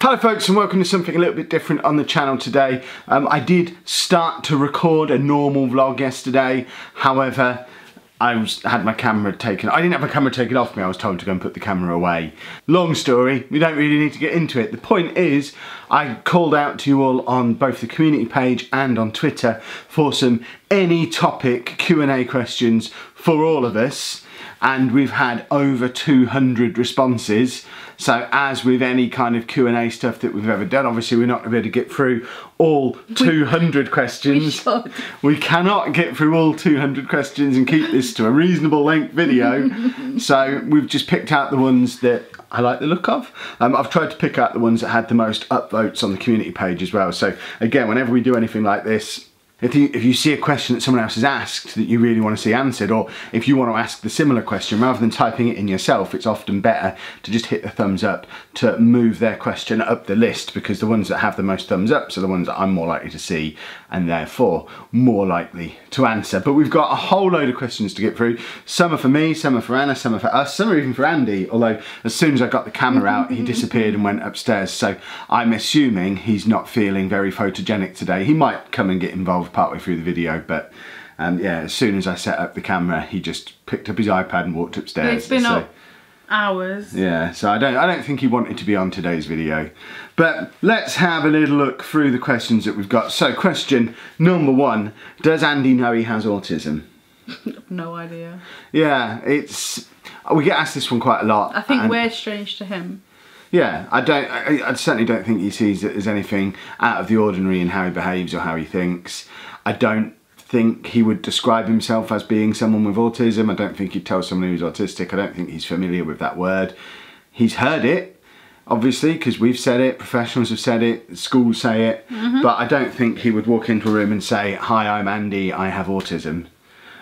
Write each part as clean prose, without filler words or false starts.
Hello folks and welcome to something a little bit different on the channel today. I did start to record a normal vlog yesterday, however I had my camera taken. I didn't have my camera taken off me, I was told to go and put the camera away. Long story, we don't really need to get into it. The point is, I called out to you all on both the community page and on Twitter for some any topic Q&A questions for all of us. And we've had over 200 responses. So as with any kind of Q&A stuff that we've ever done, obviously we're not going to be able to get through all 200 questions. We cannot get through all 200 questions and keep this to a reasonable length video. So we've just picked out the ones that I like the look of. I've tried to pick out the ones that had the most upvotes on the community page as well. So again, whenever we do anything like this, if you see a question that someone else has asked that you really want to see answered, or if you want to ask the similar question, rather than typing it in yourself, it's often better to just hit the thumbs up to move their question up the list, because the ones that have the most thumbs ups are the ones that I'm more likely to see and therefore more likely to answer. But we've got a whole load of questions to get through. Some are for me, some are for Anna, some are for us, some are even for Andy, although as soon as I got the camera out he disappeared and went upstairs, so I'm assuming he's not feeling very photogenic today. He might come and get involved partway through the video, but yeah, as soon as I set up the camera he just picked up his iPad and walked upstairs. It's been up hours. Yeah, so I don't think he wanted to be on today's video. But let's have a little look through the questions that we've got. So question number one, does Andy know he has autism? No idea. Yeah, we get asked this one quite a lot. I think we're strange to him. Yeah, I certainly don't think he sees it as anything out of the ordinary in how he behaves or how he thinks. I don't think he would describe himself as being someone with autism. I don't think he'd tell someone who's autistic. I don't think he's familiar with that word. He's heard it, obviously, because we've said it, professionals have said it, schools say it, but I don't think he would walk into a room and say, "Hi, I'm Andy, I have autism."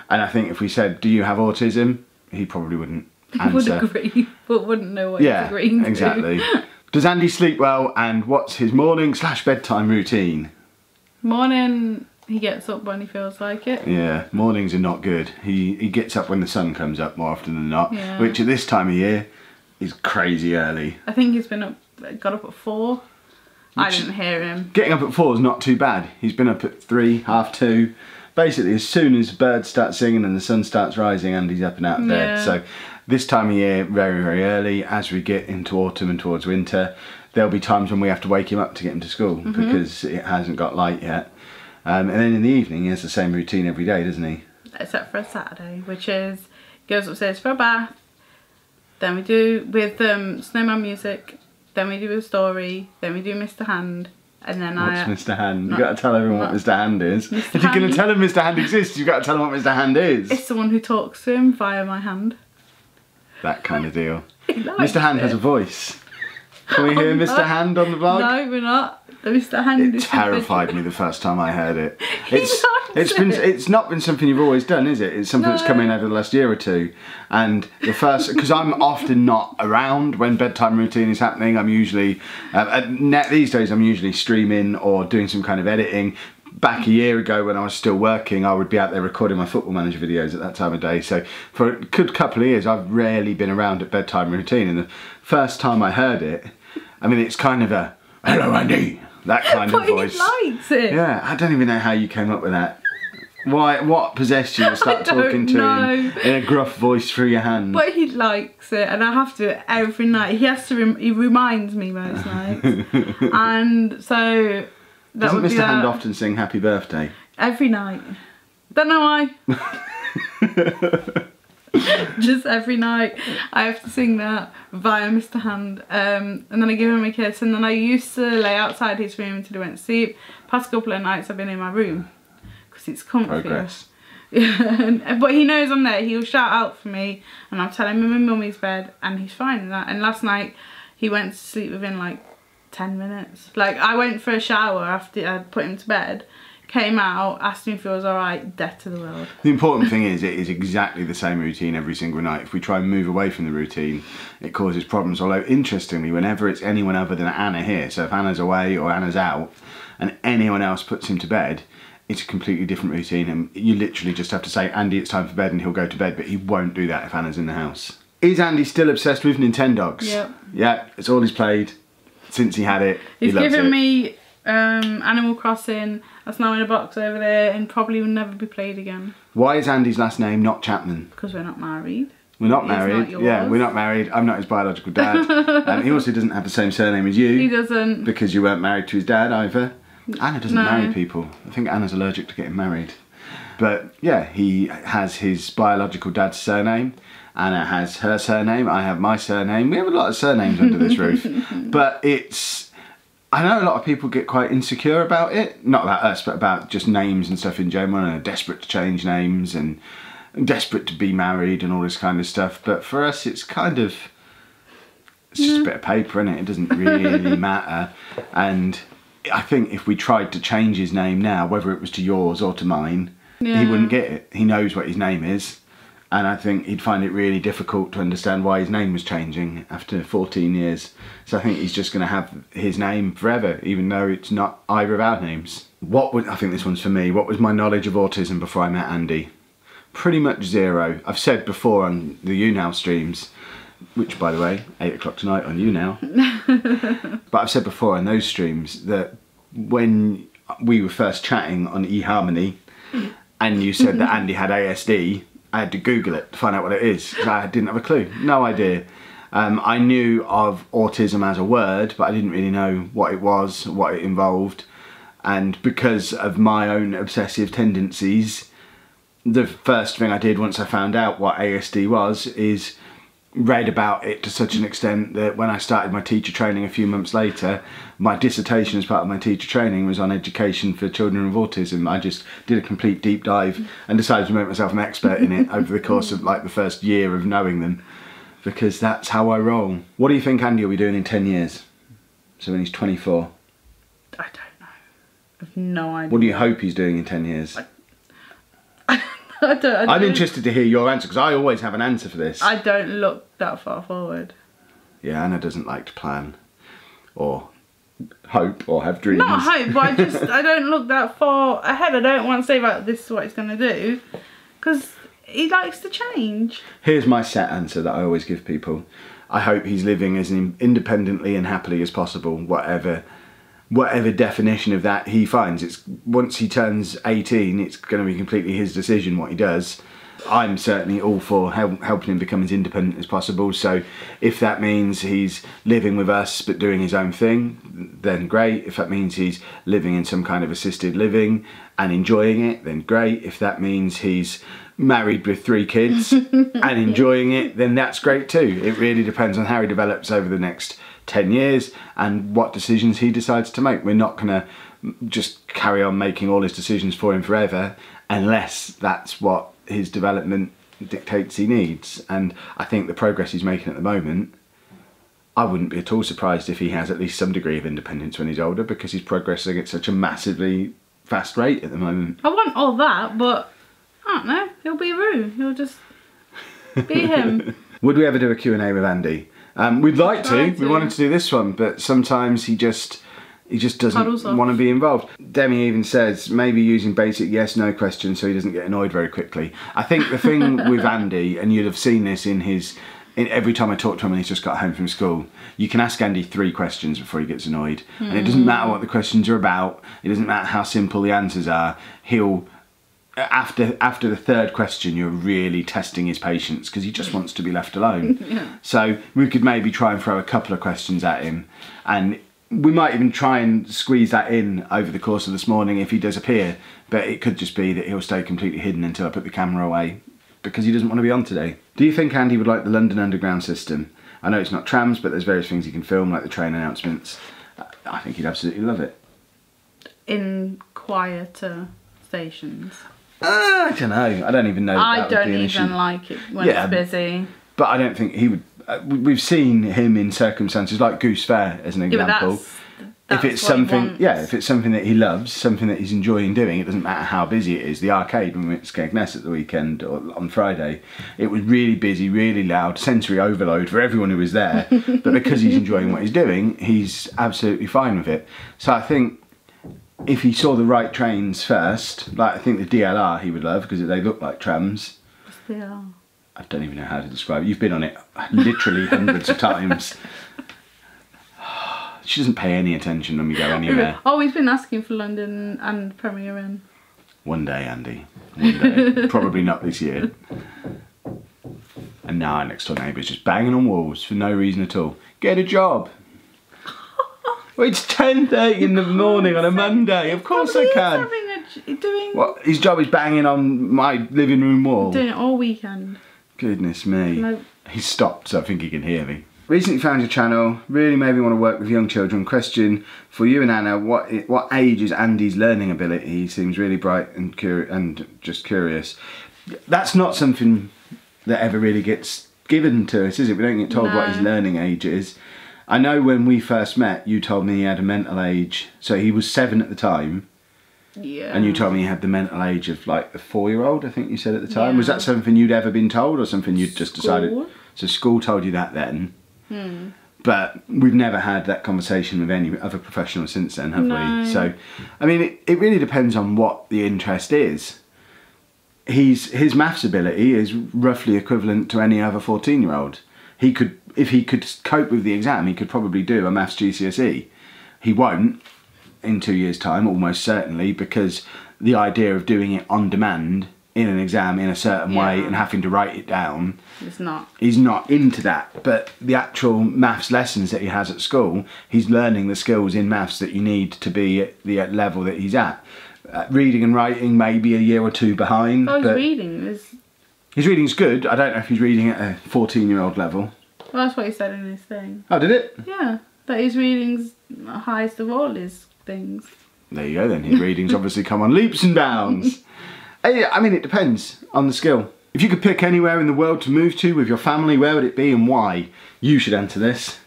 And I think if we said, "Do you have autism?" he probably wouldn't answer. Would agree, but wouldn't know what he's agreeing to. Exactly. Does Andy sleep well, and what's his morning/bedtime routine? Morning, he gets up when he feels like it. Yeah, mornings are not good. He gets up when the sun comes up more often than not, which at this time of year is crazy early. I think he's got up at 4. I didn't hear him. Getting up at 4 is not too bad. He's been up at 3, half 2. Basically, as soon as birds start singing and the sun starts rising, Andy's up and out of bed. Yeah. So this time of year, very, very early. As we get into autumn and towards winter, there'll be times when we have to wake him up to get him to school because it hasn't got light yet. And then in the evening, he has the same routine every day, doesn't he? Except for a Saturday, which is, goes upstairs for a bath, then we do with snowman music, then we do a story, then we do Mr. Hand, and then What's Mr. Hand? You've got to tell everyone what Mr. Hand is. If you're going to tell him Mr. Hand exists, you've got to tell him what Mr. Hand is. It's someone who talks to him via my hand. That kind of deal. Mr. Hand has a voice. Can we hear Mr. Hand on the vlog? No, we're not. Mr. Hand is terrified me the first time I heard it. It's not been something you've always done, is it? It's something that's come in over the last year or two. And the first, because I'm often not around when bedtime routine is happening. I'm usually these days I'm usually streaming or doing some kind of editing. Back a year ago when I was still working, I would be out there recording my Football Manager videos at that time of day. So for a good couple of years, I've rarely been around at bedtime routine. And the first time I heard it, I mean, it's kind of a, "Hello, Andy," that kind of voice. But he likes it. Yeah, I don't even know how you came up with that. What possessed you to start talking to him in a gruff voice through your hand? But he likes it, and I have to do it every night. He has to. He reminds me most nights, and so. Doesn't Mr. Hand often sing "Happy Birthday"? Every night. Don't know why. Just every night I have to sing that via Mr. Hand, and then I give him a kiss, and then I used to lay outside his room until he went to sleep. Past couple of nights I've been in my room because it's comfy. Progress. Yeah, but he knows I'm there. He'll shout out for me, and I'll tell him I'm in mummy's bed, and he's fine with that. And last night he went to sleep within like 10 minutes. Like, I went for a shower after I'd put him to bed, came out, asked him if he was alright, dead to the world. The important thing is, it is exactly the same routine every single night. If we try and move away from the routine, it causes problems. Although, interestingly, whenever it's anyone other than Anna here, so if Anna's away or Anna's out, and anyone else puts him to bed, it's a completely different routine, and you literally just have to say, "Andy, it's time for bed," and he'll go to bed, but he won't do that if Anna's in the house. Is Andy still obsessed with Nintendogs? Yep. Yeah, it's all he's played. since he had it. He's given me Animal Crossing. That's now in a box over there and probably will never be played again. Why is Andy's last name not Chapman? Because we're not married. We're not married. Not yeah, we're not married. I'm not his biological dad. He also doesn't have the same surname as you. He doesn't. Because you weren't married to his dad either. Anna doesn't marry people. I think Anna's allergic to getting married. But yeah, he has his biological dad's surname. Anna has her surname. I have my surname. We have a lot of surnames under this roof. But it's... I know a lot of people get quite insecure about it. Not about us, but about just names and stuff in general. And are desperate to change names and desperate to be married and all this kind of stuff. But for us, it's kind of... It's just a bit of paper, isn't it? It doesn't really matter. And I think if we tried to change his name now, whether it was to yours or to mine, he wouldn't get it. He knows what his name is. And I think he'd find it really difficult to understand why his name was changing after 14 years. So I think he's just going to have his name forever, even though it's not either of our names. I think this one's for me. What was my knowledge of autism before I met Andy? Pretty much zero. I've said before on the YouNow streams, which by the way, 8 o'clock tonight on YouNow. But I've said before on those streams that when we were first chatting on eHarmony and you said that Andy had ASD, I had to Google it to find out what it is, because I didn't have a clue, no idea. I knew of autism as a word, but I didn't really know what it was, what it involved. And because of my own obsessive tendencies, the first thing I did once I found out what ASD was is read about it to such an extent that when I started my teacher training a few months later, my dissertation as part of my teacher training was on education for children with autism. I just did a complete deep dive and decided to make myself an expert in it over the course of like the first year of knowing them, because that's how I roll. What do you think Andy will be doing in 10 years? So when he's 24? I don't know. I've no idea. What do you hope he's doing in 10 years? I'm interested to hear your answer, because I always have an answer for this. I don't look that far forward. Yeah, Anna doesn't like to plan or hope or have dreams. Not hope, but I don't look that far ahead. I don't want to say about this is what he's going to do, because he likes to change. Here's my set answer that I always give people. I hope he's living as independently and happily as possible, whatever definition of that he finds. It's once he turns 18, it's going to be completely his decision what he does. I'm certainly all for helping him become as independent as possible. So if that means he's living with us but doing his own thing, then great. If that means he's living in some kind of assisted living and enjoying it, then great. If that means he's married with 3 kids and enjoying it, then that's great too. It really depends on how he develops over the next 10 years and what decisions he decides to make. We're not going to just carry on making all his decisions for him forever unless that's what his development dictates he needs. And I think the progress he's making at the moment, I wouldn't be at all surprised if he has at least some degree of independence when he's older, because he's progressing at such a massively fast rate at the moment. I want all that, but I don't know, he'll be Roo. He'll just be him. Would we ever do a Q&A with Andy? We'd like to. We wanted to do this one, but sometimes he just doesn't want to be involved. Demi even says maybe using basic yes/no questions so he doesn't get annoyed very quickly. I think the thing with Andy, and you'd have seen this in every time I talk to him when he's just got home from school, you can ask Andy 3 questions before he gets annoyed. And it doesn't matter what the questions are about, it doesn't matter how simple the answers are, he'll... After the 3rd question, you're really testing his patience, because he just wants to be left alone. Yeah. So we could maybe try and throw a couple of questions at him, and we might even try and squeeze that in over the course of this morning if he does appear, but it could just be that he'll stay completely hidden until I put the camera away, because he doesn't want to be on today. Do you think Andy would like the London Underground system? I know it's not trams, but there's various things he can film, like the train announcements. I think he'd absolutely love it. In quieter stations. I don't know. I don't even know. I don't even like it when it's busy. But I don't think he would. We've seen him in circumstances like Goose Fair as an example. That's if it's something, if it's something that he loves, something that he's enjoying doing, it doesn't matter how busy it is. The arcade when we went to Skegness at the weekend or on Friday, it was really busy, really loud, sensory overload for everyone who was there. But because he's enjoying what he's doing, he's absolutely fine with it. So I think, if he saw the right trains first, like I think the DLR he would love, because they look like trams. What's DLR? I don't even know how to describe it. You've been on it literally hundreds of times. She doesn't pay any attention when we go anywhere. Oh, he's been asking for London and Premier Inn. One day, Andy. One day. Probably not this year. And now our next door neighbour's just banging on walls for no reason at all. Get a job. Well, it's 10:30 in the morning on a Monday. Of course I can. What? His job is banging on my living room wall. Doing it all weekend. Goodness me. He's stopped, so I think he can hear me. Recently found your channel. Really made me want to work with young children. Question for you and Anna: what age is Andy's learning ability? He seems really bright and just curious. That's not something that ever really gets given to us, is it? We don't get told what his learning age is. I know when we first met, you told me he had a mental age, so he was 7 at the time. Yeah. And you told me he had the mental age of like a 4-year-old, I think you said at the time. Yeah. Was that something you'd ever been told, or something you'd just decided? So school told you that then. But we've never had that conversation with any other professional since then, have we? So, I mean, it really depends on what the interest is. His maths ability is roughly equivalent to any other 14-year-old. He could, if he could cope with the exam, he could probably do a maths GCSE. He won't in 2 years' time, almost certainly, because the idea of doing it on demand in an exam in a certain way and having to write it down, he's not into that. But the actual maths lessons that he has at school, he's learning the skills in maths that you need to be at the level that he's at. Reading and writing maybe a year or 2 behind. Oh, but his reading's good. I don't know if he's reading at a 14-year-old level. Well, that's what he said in his thing. Oh, did it? Yeah, that his reading's the highest of all his things. There you go then. His reading's obviously come on leaps and bounds. I mean, it depends on the skill. If you could pick anywhere in the world to move to with your family, where would it be and why? You should answer this.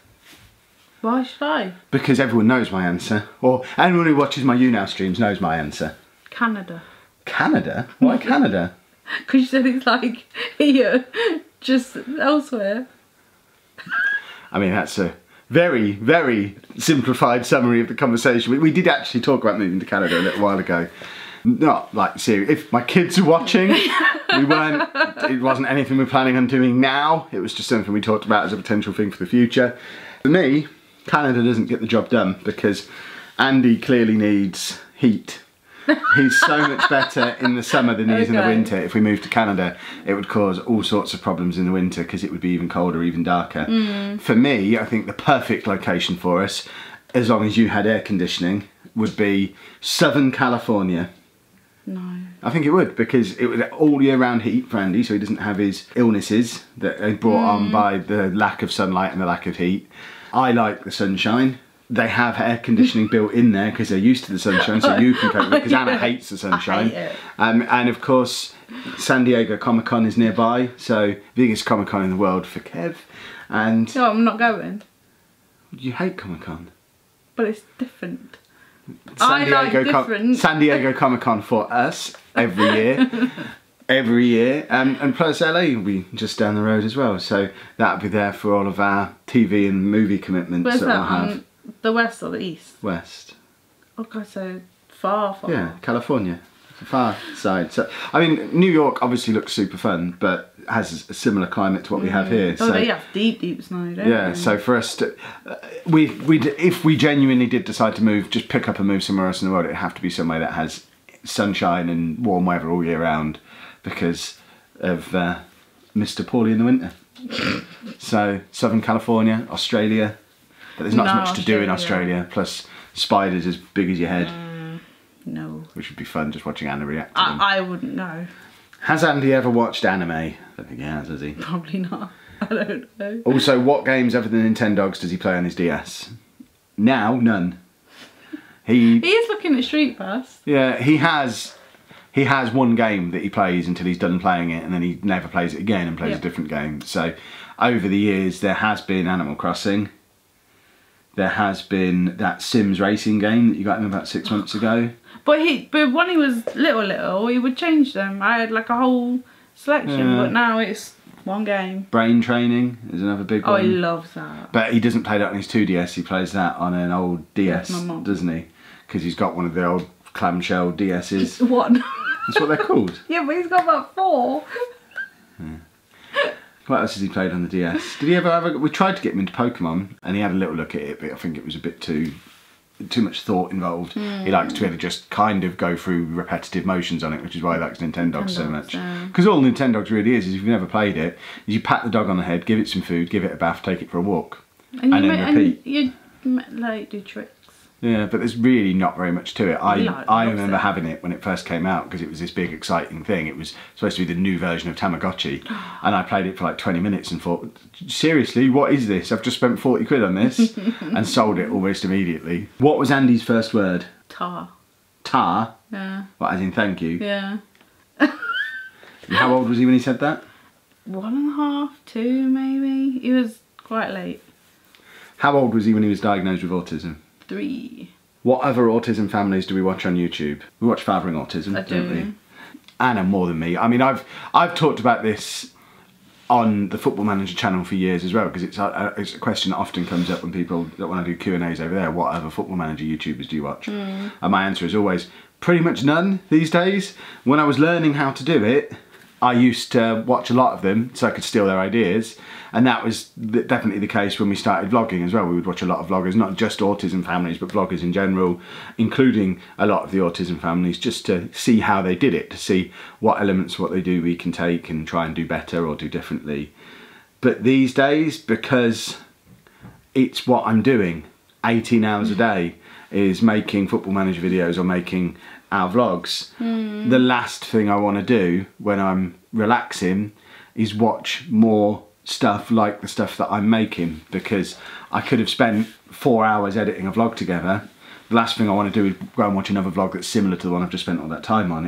Why should I? Because everyone knows my answer. Or anyone who watches my YouNow streams knows my answer. Canada. Canada? Why Canada? Because you said it's like here, just elsewhere. I mean, that's a very, very simplified summary of the conversation. We did actually talk about moving to Canada a little while ago. Not like serious. If my kids are watching, it wasn't anything we're planning on doing now. It was just something we talked about as a potential thing for the future. For me, Canada doesn't get the job done because Andy clearly needs heat. He's so much better in the summer than he is in the winter. If we moved to Canada, it would cause all sorts of problems in the winter because it would be even colder, even darker. For me, I think the perfect location for us, as long as you had air conditioning, would be Southern California. No. I think it would, because it would all year round heat for Andy, so he doesn't have his illnesses that are brought on by the lack of sunlight and the lack of heat. I like the sunshine. They have air conditioning built in there because they're used to the sunshine, so you can cope with it, because Anna hates the sunshine. I hate it. And of course, San Diego Comic-Con is nearby, so biggest Comic-Con in the world for Kev. And no, I'm not going. You hate Comic-Con? But it's different. San Diego Comic-Con for us every year. Every year, and plus LA will be just down the road as well, so that'll be there for all of our TV and movie commitments. Where's that that, we'll have. The west or the east? West. Oh god, so far. Yeah, California, the far side. So I mean, New York obviously looks super fun, but has a similar climate to what we have here. Oh, they have deep snow, don't yeah, they? so for us to, if we genuinely did decide to move, just pick up and move somewhere else in the world, it'd have to be somewhere that has sunshine and warm weather all year round, because of Mr. Paulie in the winter. So Southern California, Australia, but there's not as much to do in Australia, plus spiders as big as your head. No. Which would be fun, just watching Anna react to them. I wouldn't know. Has Andy ever watched anime? I don't think he has he? Probably not. I don't know. Also, what games other than Nintendogs does he play on his DS? Now, none. He is looking at Street Pass. Yeah, he has one game that he plays until he's done playing it, and then he never plays it again and plays a different game. So over the years there has been Animal Crossing. There has been that Sims racing game that you got him about 6 months ago. But when he was little, he would change them. I had like a whole selection, but now it's one game. Brain Training is another big one. Oh, he loves that. But he doesn't play that on his 2DS, he plays that on an old DS, doesn't he? Because he's got one of the old clamshell DS's. What? That's what they're called. Yeah, but he's got about 4. What else has he played on the DS? Did he ever have a... We tried to get him into Pokemon, and he had a little look at it, but I think it was a bit too much thought involved. He likes to be able to just kind of go through repetitive motions on it, which is why he likes Nintendogs so much. Because all Nintendogs really is if you've never played it, is you pat the dog on the head, give it some food, give it a bath, take it for a walk, and then repeat. And you like do tricks. Yeah, but there's really not very much to it. I remember having it when it first came out because it was this big exciting thing. It was supposed to be the new version of Tamagotchi, and I played it for like 20 minutes and thought, seriously, what is this? I've just spent 40 quid on this, and sold it almost immediately. What was Andy's first word? Tar. Tar? Yeah. What, as in thank you? Yeah. How old was he when he said that? 1.5, 2 maybe. He was quite late. How old was he when he was diagnosed with autism? 3. What other autism families do we watch on YouTube? We watch Fathering Autism, don't we? Anna more than me. I mean, I've talked about this on the Football Manager channel for years as well, because it's a question that often comes up when people that want to do Q&As over there. What other Football Manager YouTubers do you watch? And my answer is always pretty much none these days. When I was learning how to do it, I used to watch a lot of them so I could steal their ideas, and that was definitely the case when we started vlogging as well. We would watch a lot of vloggers, not just autism families, but vloggers in general, including a lot of the autism families, just to see how they did it, to see what elements, what they do, we can take and try and do better or do differently. But these days, because it's what I'm doing 18 hours a day, is making Football Manager videos or making our vlogs, the last thing I want to do when I'm relaxing is watch more stuff like the stuff that I'm making, because I could have spent 4 hours editing a vlog together. The last thing I want to do is go and watch another vlog that's similar to the one I've just spent all that time on.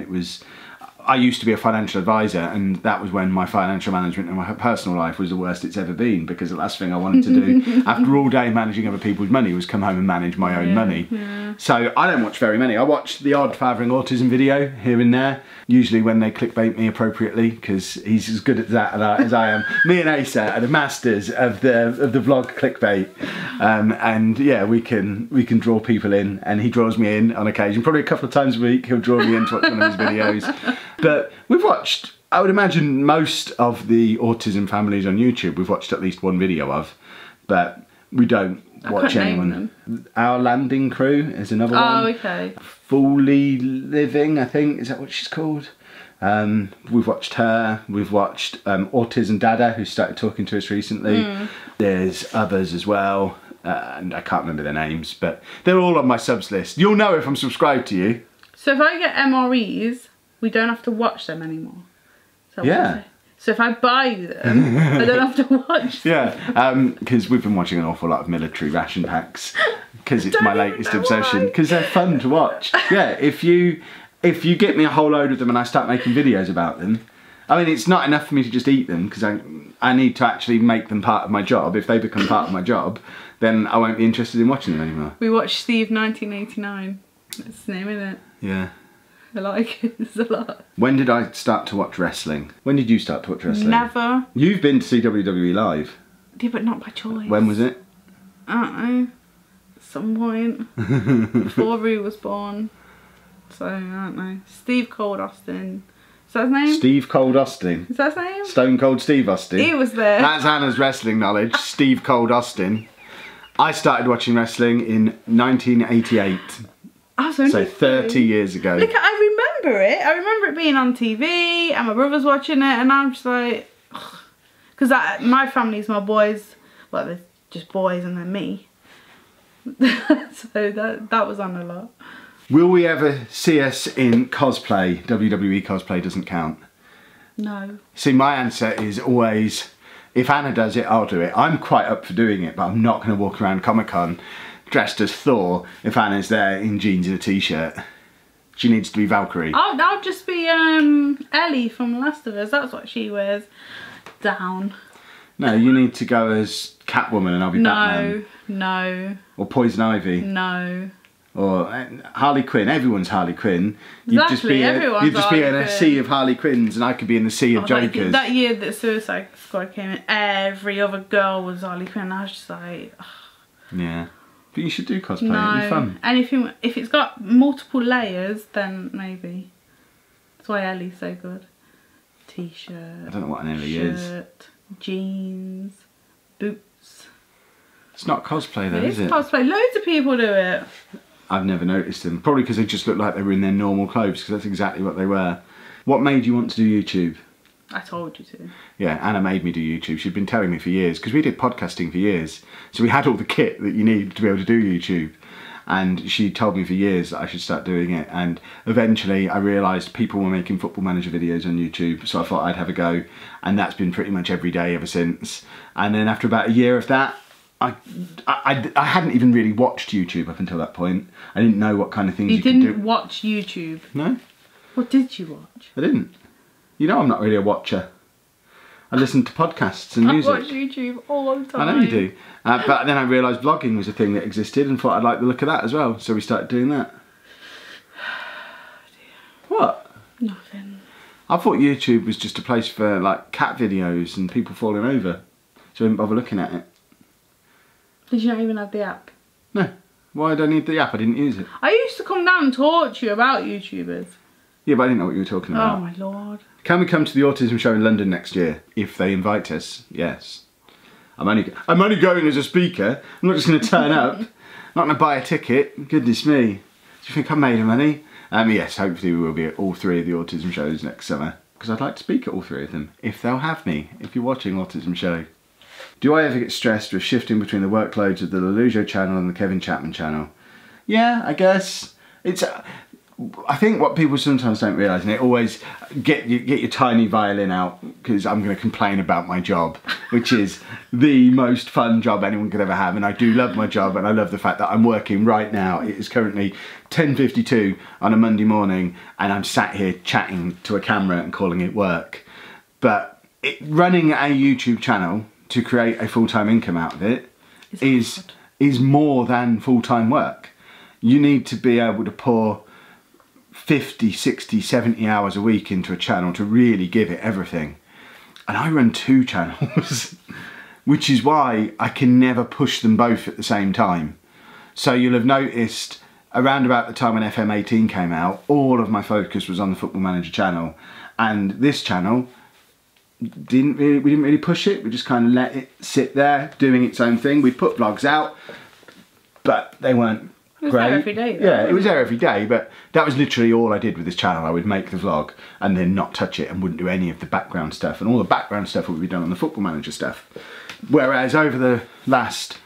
I used to be a financial advisor, and that was when my financial management and my personal life was the worst it's ever been, because the last thing I wanted to do after all day managing other people's money was come home and manage my own money. So I don't watch very many. I watch the odd Fathering Autism video here and there, usually when they clickbait me appropriately, because he's as good at that as I am. Me and Asa are the masters of the vlog clickbait, and yeah, we can draw people in, and he draws me in on occasion. Probably a couple of times a week he'll draw me in to watch one of his videos. But we've watched, I would imagine, most of the autism families on YouTube we've watched at least one video of, but we don't watch anyone. Our Landing Crew is another one. Oh, okay. Fully Living, I think, is that what she's called? We've watched her. We've watched Autism Dada, who started talking to us recently. There's others as well, and I can't remember their names, but they're all on my subs list. You'll know if I'm subscribed to you. So if I get MREs, we don't have to watch them anymore. Yeah. So if I buy them, I don't have to watch them. Yeah, because we've been watching an awful lot of military ration packs, because it's my latest obsession, because they're fun to watch. Yeah, if you get me a whole load of them and I start making videos about them, I mean, it's not enough for me to just eat them, because I need to actually make them part of my job. If they become part of my job, then I won't be interested in watching them anymore. We watched Steve 1989. That's the name, isn't it? Yeah. I like it, it's a lot. When did I start to watch wrestling? When did you start to watch wrestling? Never. You've been to see WWE live. Yeah, but not by choice. When was it? I don't know. At some point. Before Rue was born. So, I don't know. Steve Cold Austin. Is that his name? Steve Cold Austin. Is that his name? Stone Cold Steve Austin. He was there. That's Hannah's wrestling knowledge. Steve Cold Austin. I started watching wrestling in 1988. So 30 years ago. Look, I remember it. I remember it being on TV and my brother's watching it, and I'm just like, because my family's my boys. Well, they're just boys and then me. So that was on a lot. Will we ever see us in cosplay? WWE cosplay doesn't count. No. See, my answer is always, if Anna does it, I'll do it. I'm quite up for doing it, but I'm not going to walk around Comic-Con dressed as Thor if Anna's there in jeans and a t-shirt. She needs to be Valkyrie. I'll just be Ellie from The Last of Us. That's what she wears. Down. No, you need to go as Catwoman and I'll be Batman. No. Or Poison Ivy. No. Or Harley Quinn. Everyone's Harley Quinn. Exactly, you'd just be in a sea of Harley Quinns, and I could be in the sea of Jokers. That year that Suicide Squad came in, every other girl was Harley Quinn. I was just like, ugh. Yeah. But you should do cosplay, no. it'd be fun. Anything, if it's got multiple layers, then maybe. That's why Ellie's so good. T-shirt. I don't know what an Ellie is. jeans, boots. It's not cosplay though, is it? It is cosplay. Loads of people do it. I've never noticed them. Probably because they just look like they were in their normal clothes, because that's exactly what they were. What made you want to do YouTube? I told you to. Yeah, Anna made me do YouTube. She'd been telling me for years, because we did podcasting for years. So we had all the kit that you need to be able to do YouTube. And she told me for years that I should start doing it. And eventually I realised people were making Football Manager videos on YouTube. So I thought I'd have a go. And that's been pretty much every day ever since. And then after about a year of that, I hadn't even really watched YouTube up until that point. I didn't know what kind of things you could do. You didn't watch YouTube? No. What did you watch? I didn't. You know I'm not really a watcher. I listen to podcasts and music. I watch YouTube all the time. I know you do. But then I realised vlogging was a thing that existed and thought I'd like the look of that as well. So we started doing that. What? Nothing. I thought YouTube was just a place for like cat videos and people falling over. So I didn't bother looking at it. Did you not even have the app? No. Why did I need the app? I didn't use it. I used to come down and talk to you about YouTubers. Yeah, but I didn't know what you were talking about. Oh my lord. Can we come to the Autism Show in London next year? If they invite us, yes. I'm only going as a speaker. I'm not just going to turn up. I'm not going to buy a ticket. Goodness me. Do you think I made of money? Yes, hopefully we will be at all 3 of the Autism Shows next summer. Because I'd like to speak at all 3 of them. If they'll have me. If you're watching Autism Show. Do I ever get stressed with shifting between the workloads of the Lelujo channel and the Kevin Chapman channel? Yeah, I guess. It's... I think what people sometimes don't realise, and it always get your tiny violin out, because I'm going to complain about my job, which is the most fun job anyone could ever have, and I do love my job, and I love the fact that I'm working right now. It is currently 10:52 on a Monday morning, and I'm sat here chatting to a camera and calling it work. But running a YouTube channel to create a full-time income out of it is more than full-time work. You need to be able to pour 50, 60, 70 hours a week into a channel to really give it everything. And I run 2 channels, which is why I can never push them both at the same time. So you'll have noticed around about the time when FM18 came out, all of my focus was on the Football Manager channel. And this channel, we didn't really push it. We just kind of let it sit there doing its own thing. We'd put vlogs out, but they weren't It was great. there every day though, Yeah, it was there every day, but that was literally all I did with this channel. I would make the vlog and then not touch it and wouldn't do any of the background stuff, and all the background stuff would be done on the Football Manager stuff. Whereas over the last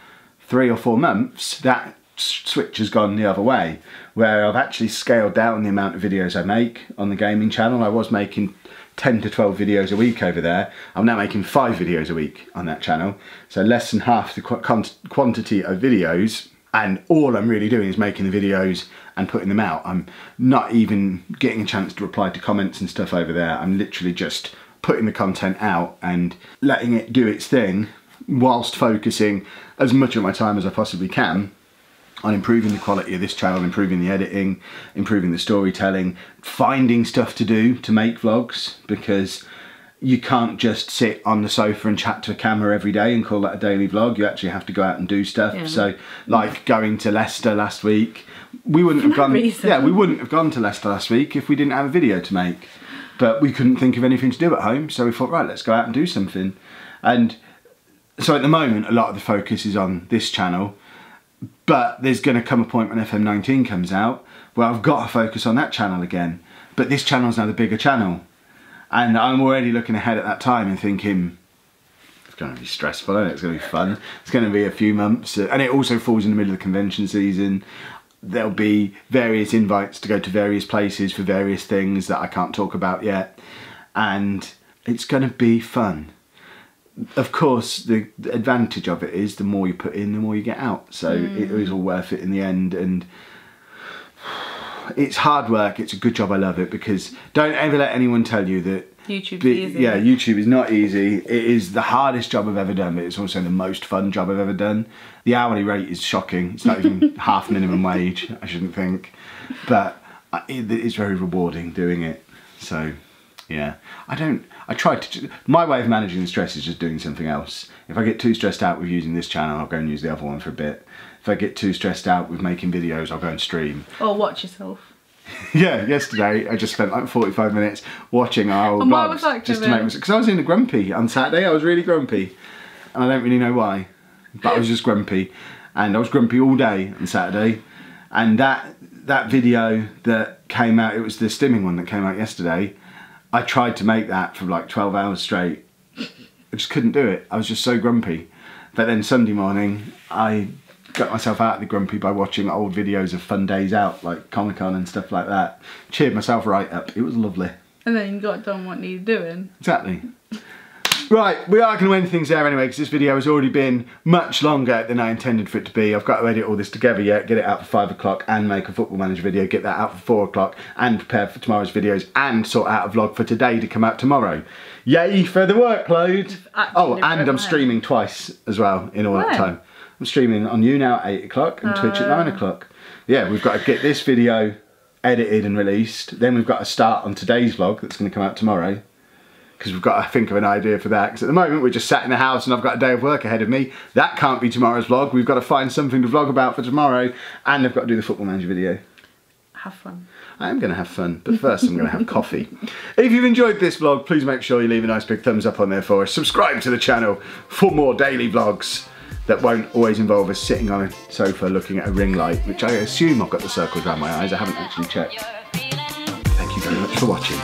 3 or 4 months, that switch has gone the other way, where I've actually scaled down the amount of videos I make on the gaming channel. I was making 10 to 12 videos a week over there. I'm now making 5 videos a week on that channel, so less than half the quantity of videos. And all I'm really doing is making the videos and putting them out. I'm not even getting a chance to reply to comments and stuff over there. I'm literally just putting the content out and letting it do its thing, whilst focusing as much of my time as I possibly can on improving the quality of this channel, improving the editing, improving the storytelling, finding stuff to do to make vlogs, because you can't just sit on the sofa and chat to a camera every day and call that a daily vlog. You actually have to go out and do stuff. Yeah. So, like going to Leicester last week, we wouldn't have gone. Yeah, we wouldn't have gone to Leicester last week if we didn't have a video to make. But we couldn't think of anything to do at home, so we thought, right, let's go out and do something. And so at the moment, a lot of the focus is on this channel. But there's going to come a point when FM19 comes out where I've got to focus on that channel again. But this channel's now the bigger channel. And I'm already looking ahead at that time and thinking, it's going to be stressful, and it's going to be fun. It's going to be a few months. And it also falls in the middle of the convention season. There'll be various invites to go to various places for various things that I can't talk about yet. And it's going to be fun. Of course, the advantage of it is the more you put in, the more you get out. So it is all worth it in the end. And it's hard work. It's a good job. I love it, because don't ever let anyone tell you that YouTube's easy. Yeah, YouTube is not easy. It is the hardest job I've ever done, but it's also the most fun job I've ever done. The hourly rate is shocking. It's not even half minimum wage, I shouldn't think. But it's very rewarding doing it. So, yeah. I try to... My way of managing the stress is just doing something else. If I get too stressed out with using this channel, I'll go and use the other one for a bit. If I get too stressed out with making videos, I'll go and stream. Or watch yourself. Yeah, yesterday I just spent like 45 minutes watching our old And why vlogs was that, just to make myself, because I was in a grumpy on Saturday. I was really grumpy, and I don't really know why, but I was just grumpy, and I was grumpy all day on Saturday. And that video that came out, it was the stimming one that came out yesterday. I tried to make that for like 12 hours straight. I just couldn't do it. I was just so grumpy. But then Sunday morning, I got myself out of the grumpy by watching old videos of fun days out, like Comic-Con and stuff like that. Cheered myself right up. It was lovely. And then you got done what needed doing. Exactly. Right, we are going to end things there anyway, because this video has already been much longer than I intended for it to be. I've got to edit all this together yet, get it out for 5 o'clock and make a Football Manager video, get that out for 4 o'clock and prepare for tomorrow's videos and sort out a vlog for today to come out tomorrow. Yay for the workload. Oh, and I'm streaming twice as well in all that time. I'm streaming on you now at 8 o'clock and Twitch at 9 o'clock. Yeah, we've got to get this video edited and released. Then we've got to start on today's vlog that's going to come out tomorrow, because we've got to think of an idea for that. Because at the moment we're just sat in the house and I've got a day of work ahead of me. That can't be tomorrow's vlog. We've got to find something to vlog about for tomorrow, and I've got to do the Football Manager video. Have fun. I am going to have fun, but first I'm going to have coffee. If you've enjoyed this vlog, please make sure you leave a nice big thumbs up on there for us. Subscribe to the channel for more daily vlogs that won't always involve us sitting on a sofa looking at a ring light, which I assume I've got the circles around my eyes. I haven't actually checked. Thank you very much for watching.